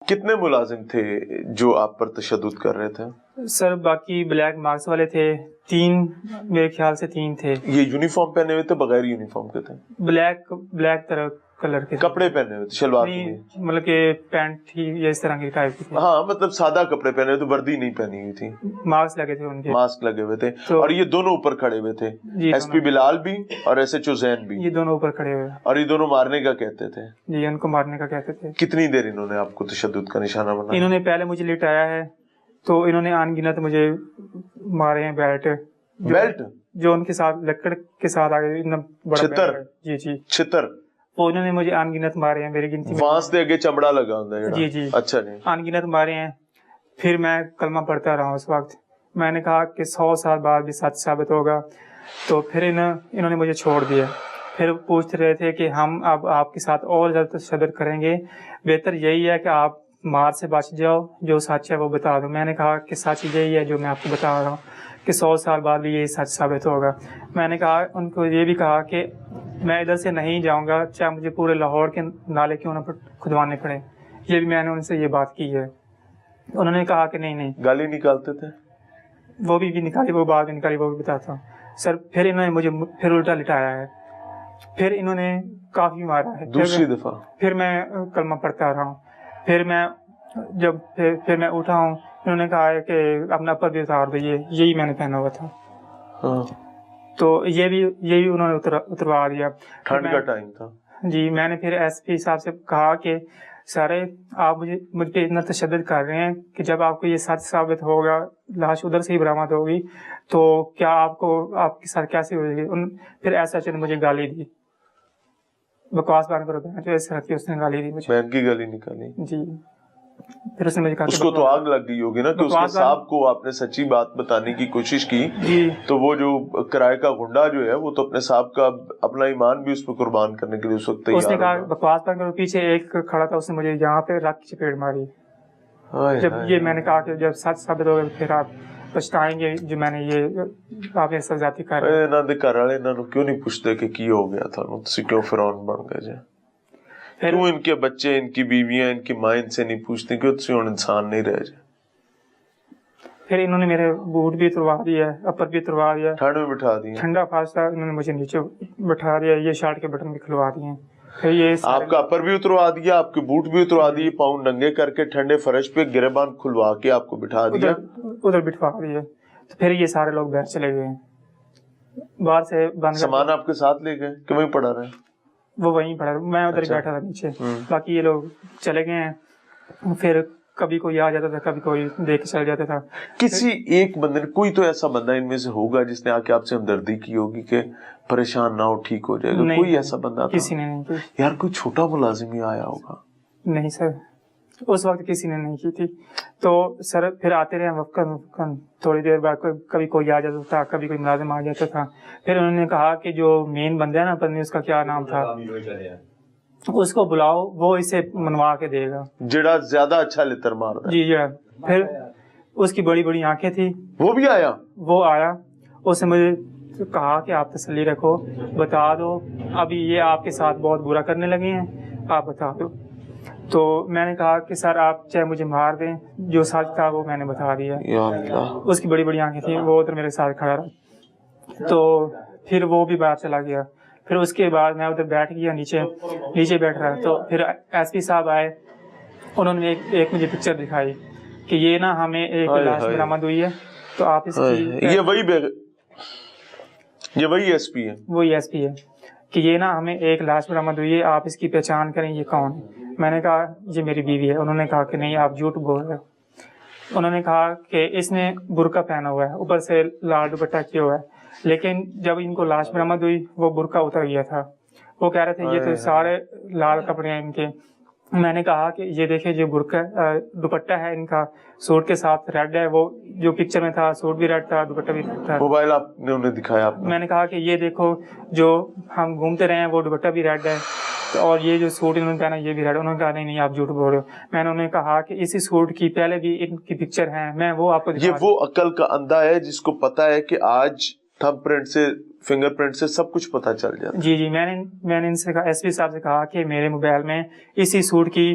کتنے ملازم تھے جو آپ پر تشدد کر رہے تھے؟ سر باقی بلیک مارکس والے تھے 3، میرے خیال سے 3 تھے. یہ یونیفارم پہنے ہوئے تھے بغیر یونیفارم کے تھے؟ بلیک طرح کلر کے کپڑے پہنے ہوئے تھے، شلوار نہیں مطلب کہ پینٹ تھی یا اس طرح کی ٹائپ کی تھی. ہاں مطلب سادہ کپڑے پہنے ہوئے تھے، وردی نہیں پہنی ہوئی تھی. ماسک لگے تھے ان کے، ماسک لگے ہوئے تھے. تو اور یہ دونوں اوپر کھڑے ہوئے تھے، ایس پی بلال بھی اور ایس ایچ او زین بھی، یہ دونوں اوپر کھڑے ہوئے. اور یہ دونوں مارنے کا کہتے تھے؟ جی ان کو مارنے کا کہتے تھے. کتنی دیر انہوں نے آپ کو تشدد کا نشانہ بنایا؟ انہوں نے پہلے مجھے لٹایا ہے تو انہوں نے آن گنت مجھے مارے ہیں بیلٹ جو ان کے ساتھ لکڑ کے ساتھ آگے چھتر. جی چھتر وہ انہوں نے مجھے آن گنت مارے ہیں، میری گنتی وہاں سے آگے چمڑا لگا ہوتا ہے. جی اچھا جی. آن گنت مارے ہیں. پھر میں کلمہ پڑھتا رہا اس وقت. میں نے کہا کہ 100 سال بعد بھی سچ ثابت ہوگا. تو پھر انہوں نے مجھے چھوڑ دیا. پھر پوچھ رہے تھے کہ ہم اب آپ کے ساتھ اور زیادہ تشدد کریں گے، بہتر یہی ہے کہ آپ مار سے بچ جاؤ، جو سچ ہے وہ بتا دو. میں نے کہا کہ سچ یہی ہے جو میں آپ کو بتا رہا ہوں کہ 100 سال بعد بھی یہی سچ ثابت ہوگا. میں نے کہا ان کو یہ بھی کہا کہ میں ادھر سے نہیں جاؤں گا چاہے مجھے پورے لاہور کے نالے کیوں نہ کھدوانے پڑے. یہ بھی میں نے ان سے یہ بات کی ہے. انہوں نے کہا کہ نہیں. گالی نکالتے تھے؟ وہ بھی نکالی، وہ بعد میں نکالی، وہ بھی بتاتا ہوں سر. پھر انہوں نے مجھے پھر الٹا لٹایا ہے. پھر انہوں نے کافی مارا ہے. دوسری دفعہ پھر میں کلمہ پڑھتا رہا ہوں. پھر میں جب پھر میں اٹھا ہوں، انہوں نے کہا ہے کہ اپنا پر بھی اتار دو. یہی میں نے پہنا ہوا تھا. تو یہی انہوں نے اتروا دیا. ٹھنڈ کا ٹائم تھا. جی میں نے پھر ایس پی صاحب سے کہا کہ سارے آپ مجھ پہ اتنا تشدد کر رہے ہیں کہ جب آپ کو یہ سچ ثابت ہوگا، لاش ادھر سے ہی برآمد ہوگی، تو کیا آپ کے ساتھ کیسے ہوئے گی. پھر ایسا نے مجھے گالی دی، بکواس بند کرو بہن، جو اس طرح کی اس نے گالی دی مجھے. بہن کی گالی نکالی؟ جی. پھر اس نے مجھے کہا اس کو تو آگ لگ گئی ہوگی نا کہ اس کے صاحب کو آپ نے سچی بات بتانے کی کوشش کی. جی. تو وہ جو کرائے کا گنڈا جو ہے وہ تو اپنے صاحب کا اپنا ایمان بھی اس پہ قربان کرنے کے لیے اس وقت تیار. اس نے کہا بکواس بند کرو. پیچھے ایک کھڑا تھا، اس نے مجھے یہاں پہ رکھ کی چپیڑ ماری. جب یہ میں نے کہا کہ جب سچ ثابت ہوگا پھر آپ پچھتائیں گے جو میں نے یہ آپ نے سزاتی کر رہے. انہاں دے گھر والے انہاں نو کیوں نہیں پوچھتے کہ کی ہو گیا تھا، تسی کیوں فرعون بن گئے جے؟ کیوں ان کے بچے، ان کی بیویاں، ان کی ماں ان سے نہیں پوچھتی کہ تسی ہن انسان نہیں رہ جائے؟ پھر انہوں نے میرے بوٹ بھی اتروا دیا، اپر بھی اتروا دیا، ٹھنڈ میں بٹھا دیا. ٹھنڈا فاصلہ انہوں نے مجھے نیچے بٹھا دیا. یہ شرٹ کے بٹن بھی کھلوا دیے. پھر یہ آپ کا اپر بھی اتروا دیا، آپ کے بوٹ بھی اتروا دیے، پاؤں ننگے کر کے ٹھنڈے فرش پہ گریبان کھلوا کے آپ کو بٹھا دیا. ادھر بٹھوا دیا. تو پھر یہ سارے لوگ باہر چلے گئے. باہر سے بند. سامان آپ کے ساتھ لے گئے کہ وہیں پڑا رہے؟ وہ وہیں پڑا، میں ادھر بیٹھا تھا نیچے. باقی یہ لوگ چلے گئے ہیں. پھر کبھی کوئی آ جاتا تھا، کبھی کوئی دیکھ کے چل جاتا تھا. کسی ایک بندے نے، کوئی تو ایسا بندہ ان میں سے ہوگا جس نے آ کے آپ سے ہمدردی کی ہوگی کہ پریشان نہ ہو، ٹھیک ہو جائے گا؟ کوئی ایسا بندہ تھا؟ کسی نے نہیں کی. یار کوئی چھوٹا ملازم ہی آیا ہوگا. نہیں سر، اس وقت کسی نے نہیں کی تھی. تو سر پھر آتے رہے وقت، تھوڑی دیر بعد کبھی کوئی آ جاتا تھا، کبھی کوئی ملازم آ جاتا تھا. پھر انہوں نے کہا کہ جو مین بندہ ہے نا، پتہ نہیں اس کا کیا نام تھا، اس کو بلاؤ، وہ اسے منوا کے دے گا، جڑا زیادہ اچھا لتر مارتا. جی. پھر اس کی بڑی بڑی آنکھیں تھی، وہ بھی آیا. وہ آیا. اس نے مجھے کہا کہ آپ تسلی رکھو، بتا دو، ابھی یہ آپ کے ساتھ بہت برا کرنے لگے ہیں، آپ بتا دو. تو میں نے کہا کہ سر آپ چاہے مجھے مار دیں، جو سچ تھا وہ میں نے بتا دیا. یا اللہ. اس کی بڑی بڑی آنکھیں تھیں، وہ ادھر میرے ساتھ کھڑا رہا. تو پھر وہ بھی باہر چلا گیا. پھر اس کے بعد میں ادھر بیٹھ گیا، نیچے بیٹھ رہا. تو پھر ایس پی صاحب آئے، انہوں نے ایک مجھے پکچر دکھائی کہ یہ نا ہمیں ایک لاش برآمد ہوئی ہے، تو آپ اس کی، یہ وہی ایس پی ہے، وہی ایس پی ہے، کہ یہ نا ہمیں ایک لاش برآمد ہوئی ہے، آپ اس کی پہچان کریں یہ کون ہے. میں نے کہا یہ میری بیوی ہے. انہوں نے کہا کہ نہیں آپ جھوٹ بول رہے ہو. انہوں نے کہا کہ اس نے برقع پہنا ہوا ہے، اوپر سے لال دوپٹہ کیا ہوا ہے، لیکن جب ان کو لاش برآمد ہوئی وہ برقع اتر گیا تھا. وہ کہہ رہے تھے یہ تو سارے لال کپڑے ہیں ان کے. میں نے کہا کہ یہ دیکھیں جو برقع دوپٹہ ہے ان کا سوٹ کے ساتھ ریڈ ہے، وہ جو پکچر میں تھا سوٹ بھی ریڈ تھا، دوپٹہ بھی ریڈ تھا. موبائل آپ نے انہیں دکھایا آپ نے؟ میں نے کہا کہ یہ دیکھو جو ہم گھومتے رہے ہیں وہ دوپٹہ بھی ریڈ ہے، اور یہ جو سوٹ انہوں نے پہنا یہ بھی ریڈ. انہوں نے کہا نہیں آپ جھوٹ بول رہے ہو. میں نے انہیں کہا کہ اسی سوٹ کی پہلے بھی ان کی پکچر ہیں، میں وہ آپ کو دکھا. یہ وہ عقل کا اندھا ہے جس کو پتا ہے کہ آج تھم پرنٹ سے، فنگر پرنٹ سے سب کچھ پتا چل جاتا ہے. جی. میں نے ان سے کہا، ایس پی صاحب سے کہا کہ میرے موبائل میں اسی سوٹ کی